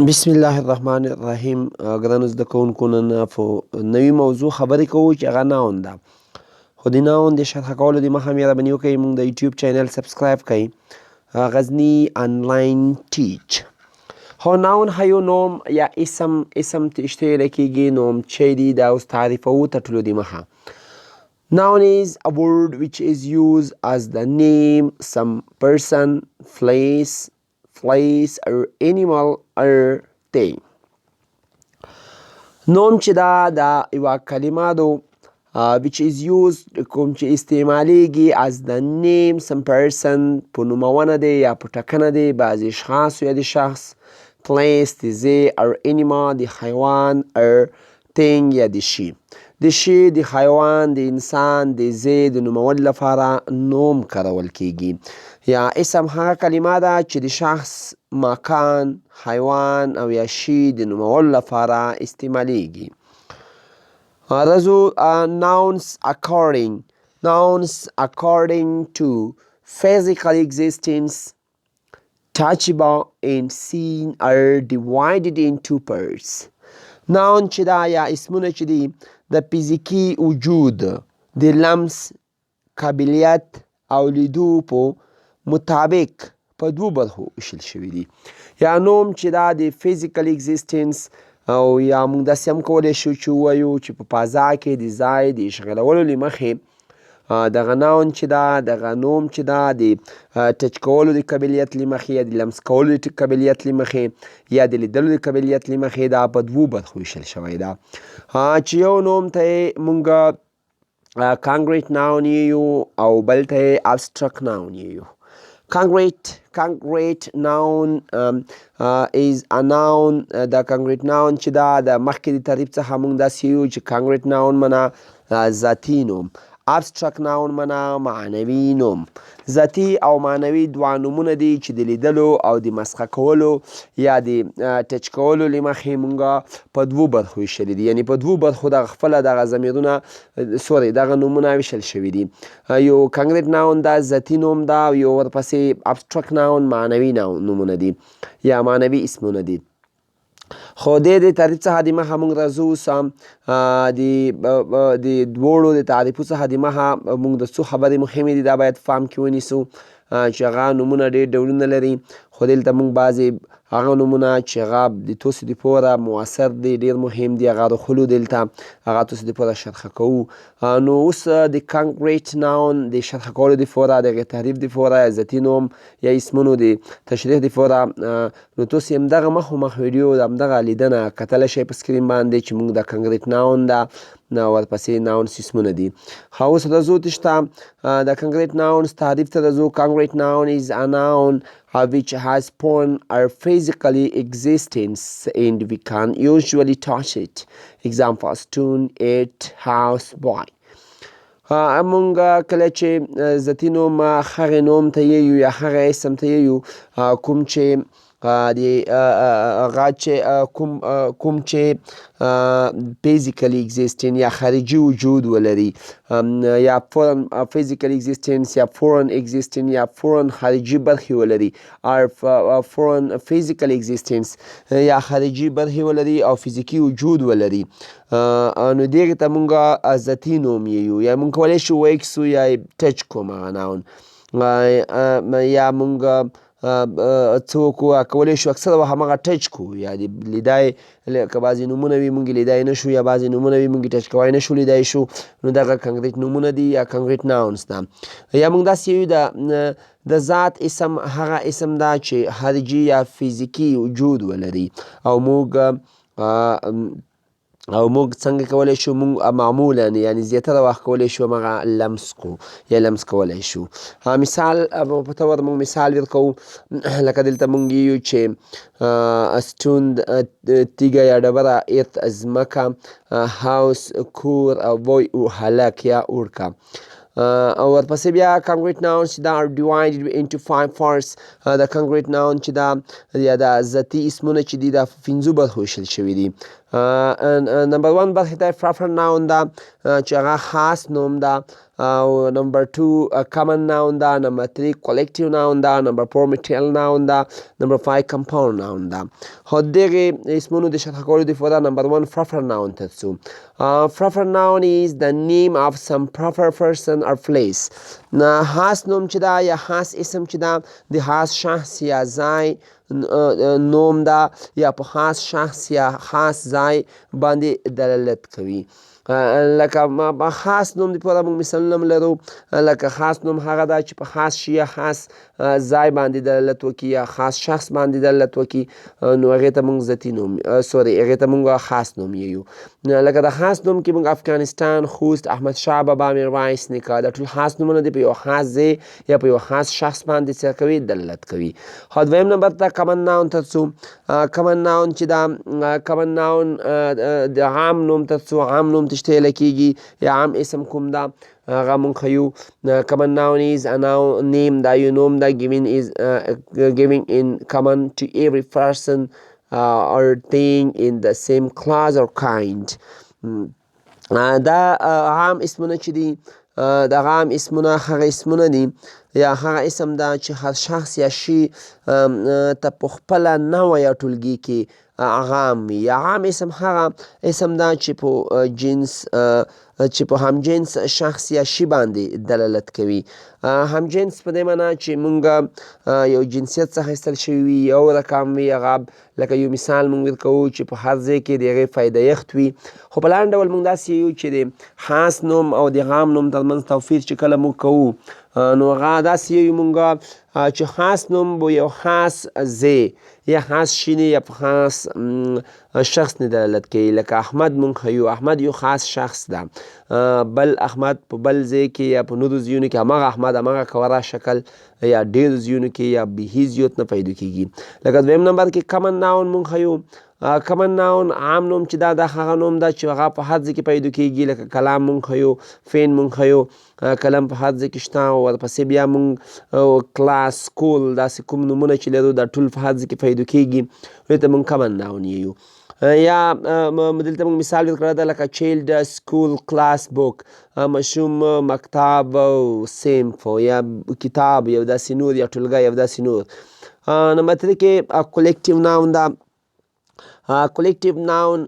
بسم الله الرحمن الرحیم. ګرانو زده کوونکو، نن په نوي موضوع خبرې کوو چې هغه ناون ده. خو د ناون د شرحه کولو د مخه مهراباني وکړئ موږ د یوټیوب چینل سبسکرایب کړئ، غزنی آنلاین ټیچ. خو ناون هیو نوم یا اسم ته ویلی کیږي، نوم چې دی دا اوس تعریفوو تر ټولو د مخه. Noun is a word which is used as the name some person, place or animal or thing. نوم چې دا یوه کلمه ده which is used کوم چې استعمالیږي as the name some person، په نومونه دی یا په ټاکنه دی بعض اشخاص یا د شخص، place د ځای or animal د حیوان or thing یا د شي. د شي، د حیوان، د انسان، د ځای د نومولو لپاره نوم کارول کیږي. یا اسم هغه کلمه ده چې د شخص، مکان، حیوان او یا شي د نومولو لپاره استعمالیږي. راځو nouns according to physical existence, touchable and seen are divided into parts. noun چې دا یا اسمونه چې دي د فزیکي وجود، د لمس، قابلیت او لیدو په مطابق په دوو برخو ویشل شوي دي. یا نوم چې دا د فزیکل اگزیستنس او یا موږ داسې هم کولی شو چې ووایو چې په فضا کې د ځای د اشغالولو له مخې دغه ناون چې دا، دغه نوم چې دا د ټچ کولو د قابلیت له مخې یا د لمس کولو د قابلیت له مخې یا د لیدلو د قابلیت له مخې دا په دوو برخو ویشل شوی ده. چې یو نوم ته یې موږ concrete noun یو او بل ته یې abstract noun یو. concrete noun is a noun. دا concrete noun چې دا د مخکې د تعریف څخه موږ داسې یو چې concrete noun معنا ذاتي نوم، abstract noun معنا معنوي نوم. ذاتي او معنوي دوه نومونه دي چې د لیدلو او د مسخه کولو یا د ټچ کولو له مخې موږ په دوو برخو ویشلي دي. یعنې په دوو برخو دغه خپله دغه ضمیرونه دغه نومونه ویشل شوي دي. یو concrete noun دا ذاتي نوم ده او یو ورپسې abstract noun معنوي نومونه دي یا معنوي اسمونه دي. خو د تعریف څخه د مخه موږ راځو د دواړو د تعریفو څخه د مخه موږ د څو خبرې مهمې دي دا باید پام کې ونیسو چې هغه نومونه ډېر ډولونه لري. خو دلته موږ بعضې هغه نومونه چې هغه د تاسو دپاره مؤثر دي، ډېر مهم دي، هغه راخلو دلته هغه تاسو دپاره شرحه کوو. نو اوس د concrete noun د شرحه کولو دپاره، د هغې تعریف دپاره، ذاتي نوم یا اسمونو د تشریح دپاره نو تاسو همدغه مخ ویډیو د همدغه لیدنه کتلی شئ په سکرین باندې چې موږ د concrete noun ده ورپسې nouns اسمونه دي. اوس راځو دلته د concrete nouns تعریف ته راځو. concrete noun is a noun which has form or physically existence and we can usually touch it. Example: stone, it, house, boy. مونږ کله چې ذاتي نوم هغې نوم ته یو یا هغه اسم ته یو کوم چې کوم چې physically existing یا خارجي وجود ولري، یا foreign physical existence یا foreign existing یا foreign خارجي برخې ولري، or foreign physical existence یا خارجي برخې ولري او فزیکي وجود ولري، نو دغې ته مونږ ذاتي نوم یو. یا مونږ کولی شو ویکسو یا ټچ کوم هغه ناون، یا مونږ څوک کولی شو اکثره وخت همغه ټچ کو یا د لیدای، که بعضې نومونه وي مونږ لیدای نه شو یا بعضې نومونه وي مونږ ټچ کوی نه شو لیدای شو، نو دغه concrete نومونه دي یا concrete nouns ده. یا مونږ داسې یو د ذات اسم هغه اسم ده چې خارجي یا فزیکي وجود ولري او موږ څنګه کولی شو، موږ معمولا یعنی زیاتره وخت کولی شو هغه لمس کو یا لمس کولی شو. مثال په طور موږ مثال ورکوو، لکه دلته موږ یو چې stone تیږه یا ډبره، earth ځمکه، house کور او boy هلک یا وړکه. او ورپسې بیا concrete nouns چې دا are divided into 5 parts. د concrete noun چې دا یا د ذاتي اسمونه چې دي دا په 5 برخو ویشل شوي دي. نمبر 1 برخې ته preferred noun ده چې هغه خاص نوم ده. نمبر 2 common noun ده. نمبر 3 collective noun ده. نمبر 4 material noun ده. نمبر 5 compound noun ده. خو دغه اسمونو د شرح کولو دپاره نمبر 1 proper noun ته ځو. proper noun is the name of some proper person or place. خاص نوم چې ده یا خاص اسم چې ده د خاص شخص یا ځای نوم ده یا په خاص شخص یا خاص ځای باندې دلالت کوي. لکه خاص نوم دپاره موږ مثالونه هم لرو. لکه خاص نوم هغه ده چې په خاص شي یا خاص ځای باندې دلالت وکړي یا خاص شخص باندې دلالت وکړي، نو هغې ته موږ ذاتي نوم هغې ته موږ خاص نوم یو. لکه د خاص نوم کې موږ افغانستان، خوست، احمدشاه بابا، میرویس نیکه، دا ټول خاص نومونه دي په یو خاص ځای یا په یو خاص شخص باندې څه کوي دلالت کوي. خو دویم نمبر ته common noun ته ځو. common noun چې دا common noun د عام نوم ته ځو. عام نوم ته چې ویلی کېږي یا عام اسم کوم ده هغه مونږ ښیو. common noun is a name دا یو نوم ده giving in common to every person or thing in the same class or kind. دا عام اسمونه چې دي د عام اسمونه هغه اسمونه دي یا هغه اسم ده چې هر شخص یا شي ته په خپله نوع یا ټولګي کې عام وي. یا عام اسم هغه اسم ده چې په جنس چې په همجنس شخص یا شي باندې دلالت کوي. همجنس په دې معنا چې مونږ یو جنسیت څخه اخیستل شوي وي، یو رقم وي، هغه لکه یو مثال مونږ ورکوو چې په هر ځای کې د هغې فایده یخت وي. خو په لاندې ډول مونږ داسې یو چې د خاص نوم او د عام نوم ترمنځ توپیر چې کله مونږ کوو نو هغه داسې یو مونږ چې خاص نوم به یو خاص ځای یا خاص شي یا په خاص شخص نه دلالت کوي. لکه احمد مونږ ښیو، احمد یو خاص شخص ده. بل احمد په بل ځای کې یا په نورو ځایونو کې همغه احمد همغه کوره شکل یا ډېرو ځایونو کې یا بیخي زیات نه پیدا کېږي. لکه دویم نمبر کې common noun مونږ ښیو. common noun عام نوم چې دا د هغه نوم ده چې هغه په هر ځای کې پیدا کېږي. لکه کلام مونږ ښیو، فین مونږ ښیو. قلم په هر ځای کې شته. ورپسې بیا مونږ کلاس، سکول، داسې کوم نومونه چې لرو دا ټول په هر ځای کې پیدا کېږي، دې ته مونږ common noun یو. یا دلته مونږ مثال ورکړی ده لکه چیلډ، سکول، کلاس، بوک، ماشوم، مکتب، صنف یا کتاب یو داسې نور یا ټولګی یو داسې نور. نمبر 3 کې collective noun ده. collective noun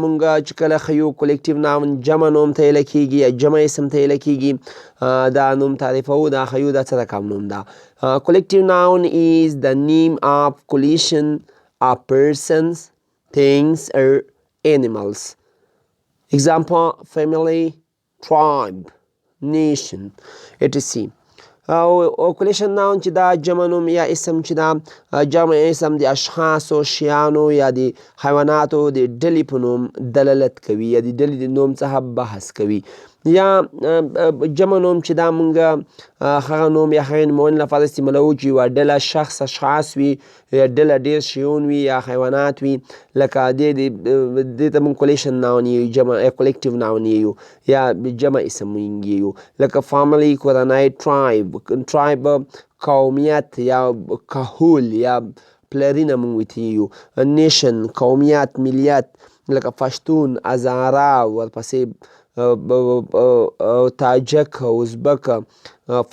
مونږ چې کله ښیو collective noun جمع نوم ته ویلی کېږي یا جمع اسم ته ویلی کېږي. دا نوم تعریفوو، دا ښیو دا څه رقم نوم ده. collective noun is the name of collection of persons, things or animals. Example: family, tribe, nation, etc. او collection noun چې دا جمع نوم یا اسم چې دا جمع اسم د اشخاصو، شیانو یا د حیواناتو د ډلې په نوم دلالت کوي یا د ډلې د نوم څخه بحث کوي. یا جمع نوم چې دا مونږ هغه نوم یا هغې نومونې لپاره استعمالوو چې یوه ډله شخص، اشخاص وي یا ډله ډېر شیان وي یا حیوانات وي. لکه دې ته مونږ collection noun یو، جمع collective noun یو یا جمع اسم یو. لکه family کورنۍ، tribe قومیت یا کهول یا پلرینه مونږ ورته یو. nation قومیت، ملیت، لکه پښتون، هزاره، ورپسې تاجک، ازبک،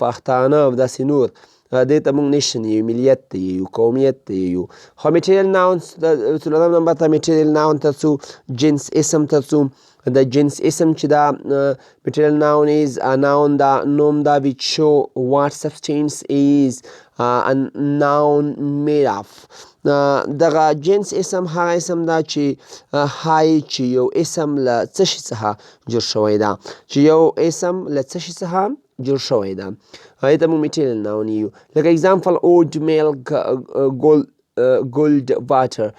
پښتانه او داسې نور. دې ته مونږ nation یو، ملیت ته یو، قومیت ته یو. خو material nouns څلورم نمبر ته material noun ته ځو. جنس اسم ته ځو. د جنس اسم چې دا material noun is a noun دا نوم دا which show what substance is a noun made of. دغه جنس اسم هغه اسم ده چې ښایي چې یو اسم له څه شي څخه جوړ شوی ده، چې یو اسم له څه شي څخه جوړ شوی ده. هغې ته موږ material noun یو. لکه example: oat milk, gold water.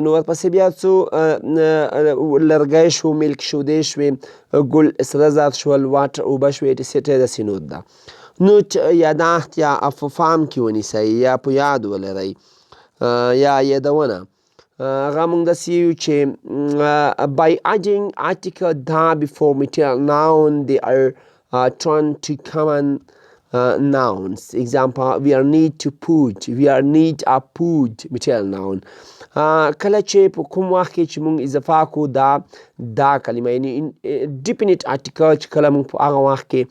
نو ورپسې بیا څو لرګی شو، ملک شودې شوې، ګل سره زر شول، واټر اوبه شوې، etc. داسې نور ده. نوټ یاداښت یا په فام کې ونیسئ یا په یاد ولرئ یا یادونه. هغه مونږ داسې یو چې by adding article da before material noun they are turned to common nouns. Example: we are need to put, we are need a put material noun. کله چې په کوم وخت کې چې موږ اضافه کړو دا کلمه یعنی ډیپینټ آرټیکل چې کله موږ په هغه وخت کې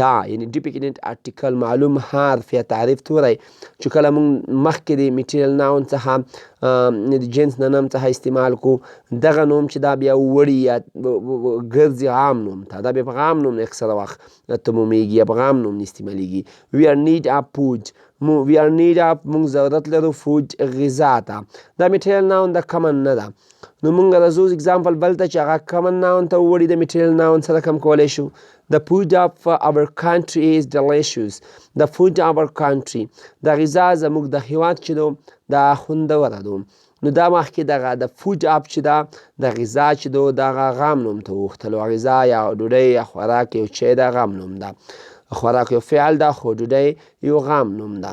دا یعنی ډیپینټ آرټیکل معلوم حرف یا تعریف توری چې کله موږ مخکې د میټیریل ناون څخه د جنس د نوم څخه استعمال کړو دغه نوم چې دا بیا وړي یا ګرځي عام نوم ته دا بیا په عام نوم اکثره وخت تمومیږي یا په عام نوم استعمالیږي we are need of food we are need of موږ ضرورت لرو فود غذا ته دا میټیریل ناون د کمن نه ده نو موږ راځو اگزامپل بل ته چې هغه کمن ناون ته وړي د میټیریل ناون سره کم کولی شو The food of our country is delicious. The food of our country. دا غذا زموږ د هیواد چې دو دا خوندوره دو نو دا مخکې دغه د فود اپ چې دا د غذا چې دو دغه غام نوم ته وختلو غذا یا ډوډۍ یا خوراک یو شی د غام نوم ده خوراک یو فعل ده خو ډوډۍ یو غام نوم ده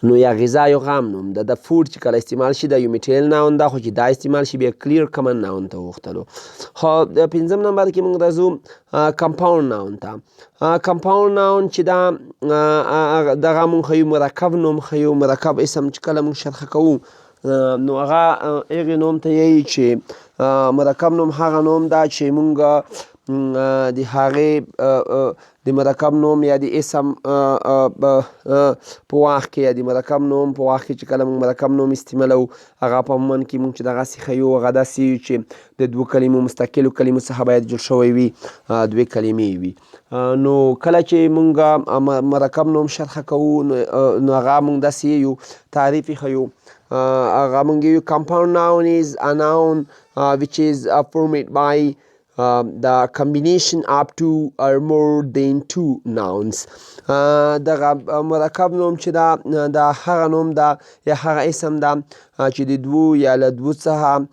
نو یا غذا یو غام نوم ده د فود چې کله استعمال شي دا یو میټیریل ناون ده خو چې دا استعمال شي بیا کلیر کمن ناون ته وختلو خو د پنځم نمبر کې موږ راځو کمپاوند ناون ته کمپاوند ناون چې دا دغه موږ ښیو مرکب نوم ښیو مرکب اسم چې کله موږ شرحه کوو نو هغه هغې نوم ته یایي چې مرکب نوم هغه نوم ده چې موږ د هغې د مرکب نوم یا د اسم په وخت کې یا د مرکب نوم په وخت کې چې کله موږ مرکب نوم استعمالو هغه په عموما کې موږ چې دغسې ښیو هغه داسې وي چې د دوو کلمو مستقلو کلمو څخه باید جوړ شوی وي دوې کلمې وي نو کله چې موږ مرکب نوم شرحه کوو نو هغه موږ داسې یو تعریف یې ښیو هغه موږ یو compound noun is a noun which is formed by the combination of two or more than two nouns دغه مرکب نوم چې دا هغه نوم ده یا هغه اسم ده چې د دوو یا له دوو څخه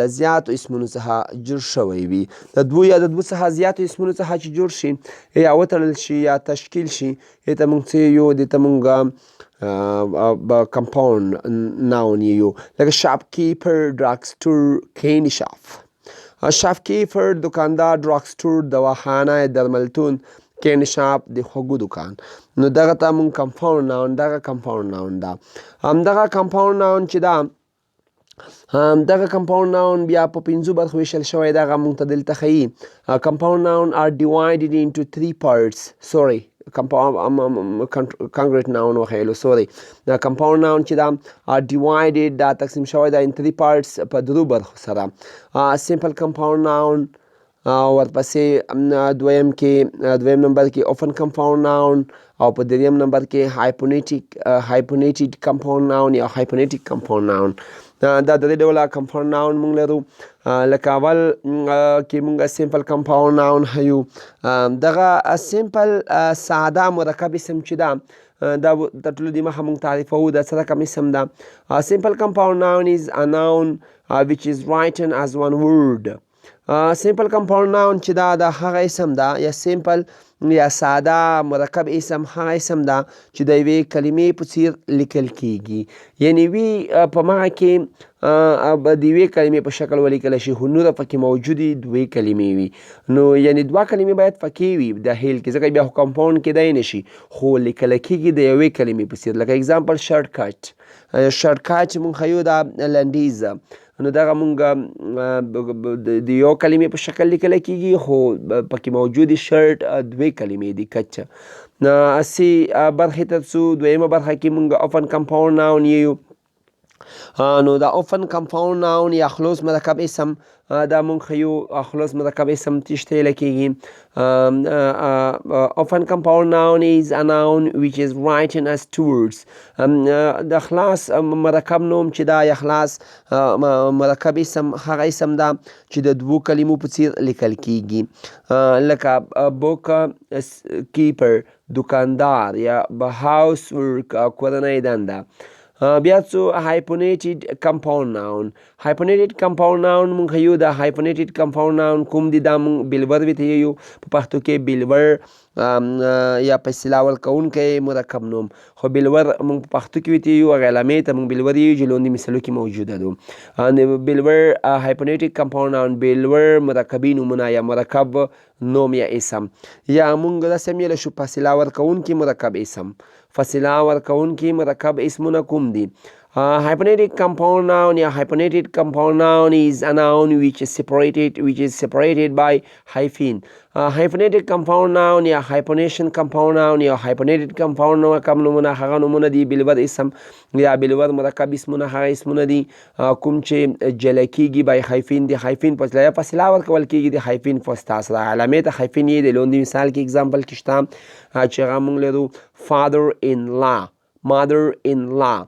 له زیاتو اسمونو څخه جوړ شوی وي د دوو یا د دوو څخه زیاتو اسمونو څخه چې جوړ شي یا وتړل شي یا تشکیل شي دې ته موږ څه یو دې ته موږ compound noun یو لکه shopkeeper drugstore candy shop شاپکیپر دکاندار ډراګسټور دواخانه درملتون کینډي شاپ د خوږو دکان نو دغه ته موږ کمپاوند ناون دغه کمپاوند ناون ده همدغه کمپاوند ناون چې ده دغه کمپاوند ناون بیا په پنځو برخو ویشل شوی دغه موږ ته دلته ښیي کمپاوند ناون are divided into three parts sorry concrete noun وخیلو سوري دا compound noun چې دا divided دا تقسیم شوی دا in three parts په درو برخو سره simple compound noun ورپسې دویم نمبر کې often compound noun او په دریم نمبر کې hyphenated compound noun یا hyphenated compound noun دا درې ډوله compound noun موږ لرو لکه اول کې موږ simple compound noun ښیو دغه simple ساده مرکب اسم چې ده دا تر ټولو دمخه موږ تعریفوو دا څه رقم اسم ده simple compound noun is a noun which is written as one word simple compound noun چې دا د هغه اسم ده یا simple یا ساده مرکب اسم هغه اسم ده چې د یوې کلمې په څیر لیکل کیږي یعنی وی په مغه کې د یوې کلمې په شکل ولیکلی شي خو نوره پکې موجودې دوې کلمې وي نو یعنی دوه کلمې باید پکې وي د هیل کې ځکه بیا خو کمپاوند کیدای نشي خو لیکل کیږي د یوې کلمې په څیر لکه اگزامپل شارټکټ چې موږ ښیو دا لنډیز نو دغه موږ د یو کلمې په شکل لیکل کیږي خو پکې موجودې شرټ دوې کلمې دي کچ اسی برخې ته څو دویمه برخه کې موږ often compound noun یو نو دا often compound noun یا خلوص مرکب اسم دا موږ ښیو خلوص مرکب اسم تشته ویل کیږي often compound noun is a noun which is written as two words د خلاص مرکب نوم چې دا یا خلاص مرکب اسم هغه اسم دا چې د دوو کلمو په څیر لیکل کیږي لکه بوک کیپر دکاندار یا هاوس ورک کورنۍ دنده بیا څو hyphenated compound noun موږ ښیو دا hyphenated compound noun کوم دي دا موږ بلور ورته یو په پښتو کې بلور یا فیصله ورکوونکی مرکب نوم خو بلور موږ په پښتو کې ورته یو هغې علامې ته موږ بلور یو چې لاندې مثالو کې موجوده ده بلور hyphenated compound noun بلور مرکبي نومونه یا مرکب نوم یا اسم یا موږ داسې ویلی شو فاصله ورکوونکي مرکب اسم فاصله ورکوونکي مرکب اسمونه کوم دي Hyphenated compound noun या hyphenated compound noun is a noun which is separated by hyphen. Hyphenated compound noun या hyphenation compound noun या hyphenated compound noun کم نمونه هغه نمونه دي بالور اسم یا بالور مرکب اسمونه هغه اسمونه دي کوم چې جلا کیږي by hyphen دي hyphen فاصله ورکول کیږي د hyphen فاصله سره علامه ته hyphen یې د لوندې مثال کې اگزامپل کې شته چې هغه موږ لرو father in law mother in law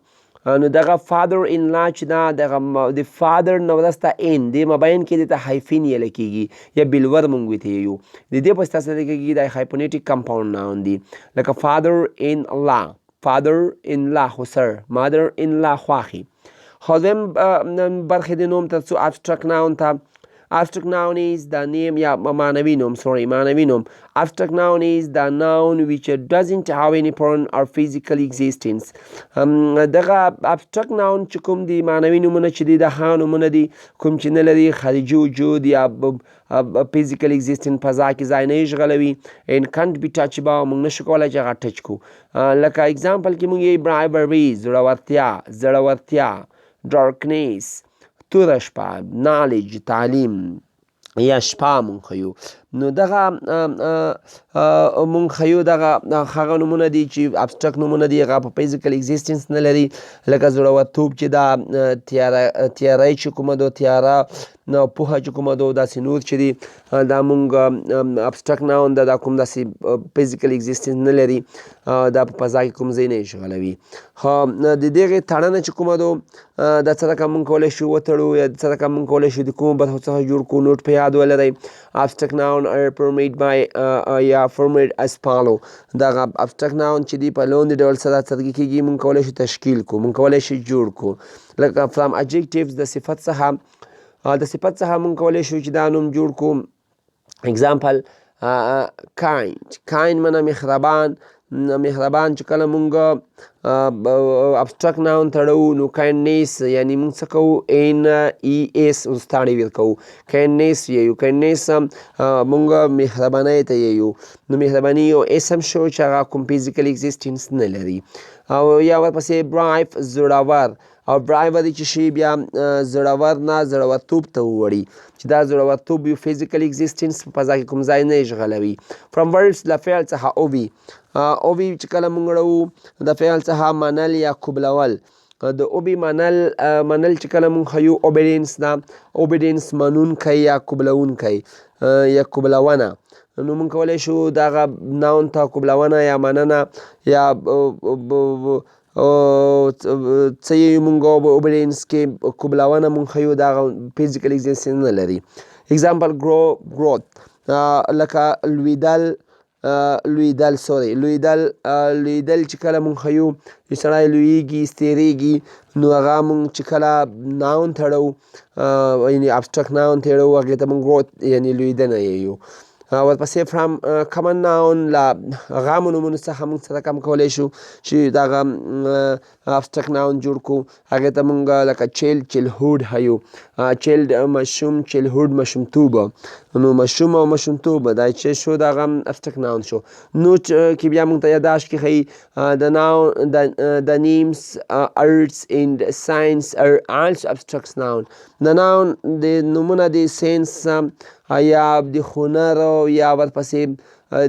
نو دغه فادر ان لا چې دا دغه د فادر نه وروسته ان د مابین کې د ته هایفین یې لیکيږي یا بلور مونږ وته یو د دې په تاسو لیکيږي د هایپونیټیک کمپاوند ناون دی لکه فادر ان لا فادر ان لا خسر مادر ان لا خواخي خو برخه د نوم تر څو ابسترکټ ناون ته Abstract noun is the name معنوي نوم معنوي نوم Abstract noun is the noun which doesn't have any pronoun or physical existence دغه abstract noun چې کوم دي معنوي نومونه چې دي د هغه نومونه دي کوم چې نه لري خارجي وجود یا physical existence فضا کې ځای نه اشغالوي and can't be touchable موږ نشو کولی چې هغه ټچ کړو لکه اگزامپل کې موږ یې bribery زړورتیا darkness توره شپه نالج تعلیم یا شپه مونږ ښیو نو دغه مونږ ښیو دغه هغه نومونه دي چې ابسترکټ نومونه دي هغه په فیزیکل اگزیسټنس نه لري لکه زړورتوب چې دا تیاری چې کومه ده تیاره پوهه چې کومه ده داسې نور چې دي دا مونږ ابسترکټ ناون ده دا کوم داسې فیزیکل اگزیسټنس نه لري دا په فضا کې کوم ځای نه اشغالوي خو د دغې تړنه چې کومه ده دا څه رقم مونږ کولی شو وتړو یا څه رقم مونږ کولی شو د کومو برخو څخه جوړ کړو نوټ په یاد ولرئ abstract noun are formed by یا formed as follow دغه abstract noun چې دی په لاندې ډول سره څرګي کېږي مونږ کولی شو تشکیل کړو مونږ کولی شو جوړ کړو لکه from adjectives د صفت څخه مونږ کولی شو چې دا نوم جوړ کړو example kind معنی مهربان چې کله مونږ ابسترکټ ناون تړو نو کایندنس یعنی مونږ څه کوو NES ورستاړی ورکوو کایندنس یو کایندنس مونږ مهربانۍ ته یو نو مهرباني یو اسم شو چې هغه کوم فیزیکل اگزیسټنس نه لري او یا ورپسې برایف زړور او برایوري چې شي بیا زړور نه زړورتوب ته ووړي چې دا زړورتوب یو فیزیکل اگزیسټنس په فضا کې کوم ځای نه اشغالوي فرام وربس له فعل څخه اوبي چې کله مونږ وړو د فعل څخه منل یا قبلول د اوبي منل چې کله مونږ ښیو اوبیډینس دا اوبیډینس منونکی یا قبلونکی یا قبلونه نو مونږ کولی شو دغه ناون ته قبلونه یا مننه یا څه یې مونږ اوبیډینس کې قبلونه مونږ ښیو دغه فیزیکل اگزیسټنس نه لري اگزامپل گروت لکه لویدل چې کله مونږ ښیو چې سړی لویږي ستیریږي نو هغه مونږ چې کله ناون تړو یعنی ابسترکټ ناون تړو هغې ته مونږ گروت یعنی لویدنه یو ورپسې فرام کمن ناون له عامو نومونو څخه مونږ څه رقم کولی شو چې دغه ابسترکټ ناون جوړ کړو هغې ته مونږ لکه چیلهود ښیو چیلډ ماشوم چیلهود ماشومتوب نو ماشوم او ماشومتوب دا چې شو دغه ابسترکټ ناون شو نوټ کې بیا مونږ ته یاداشت کې ښیي د ناون د نیمز arts and science are also abstract noun د ناون د نومونه د ساینس یا د هنر یا ورپسې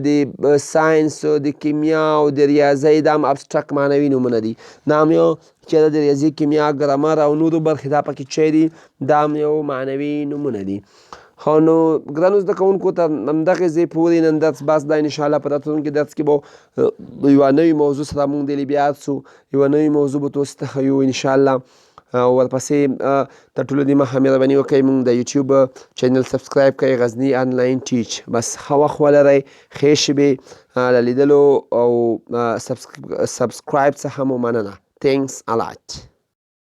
د ساینس او د کیمیا او د ریاضۍ دا هم ابسترکټ معنوي نومونه دي دا هم یو چې د ریاضي کیمیا ګرامر او نورو برخې دا پکې چې دي دا هم یو معنوي نومونه دي خو نو ګرانو زده کوونکو ته همدغې ځای پورې نن درس بس دا انشاءالله په راتلونکي درس کې به یوه نوې موضوع سره مونږ د بیا سو یوه نوې موضوع به تاسو ته ښیو انشاءالله ورپسې تر ټولو دې مخه مهرباني وکړئ مونږ د یوټیوب چینل سبسکرایب کړئ غزنی آنلاین ټیچ بس ښه وخت ولرئ ښې شېبې له لیدلو او سبسکرایب څخه مو مننه Thanks a lot.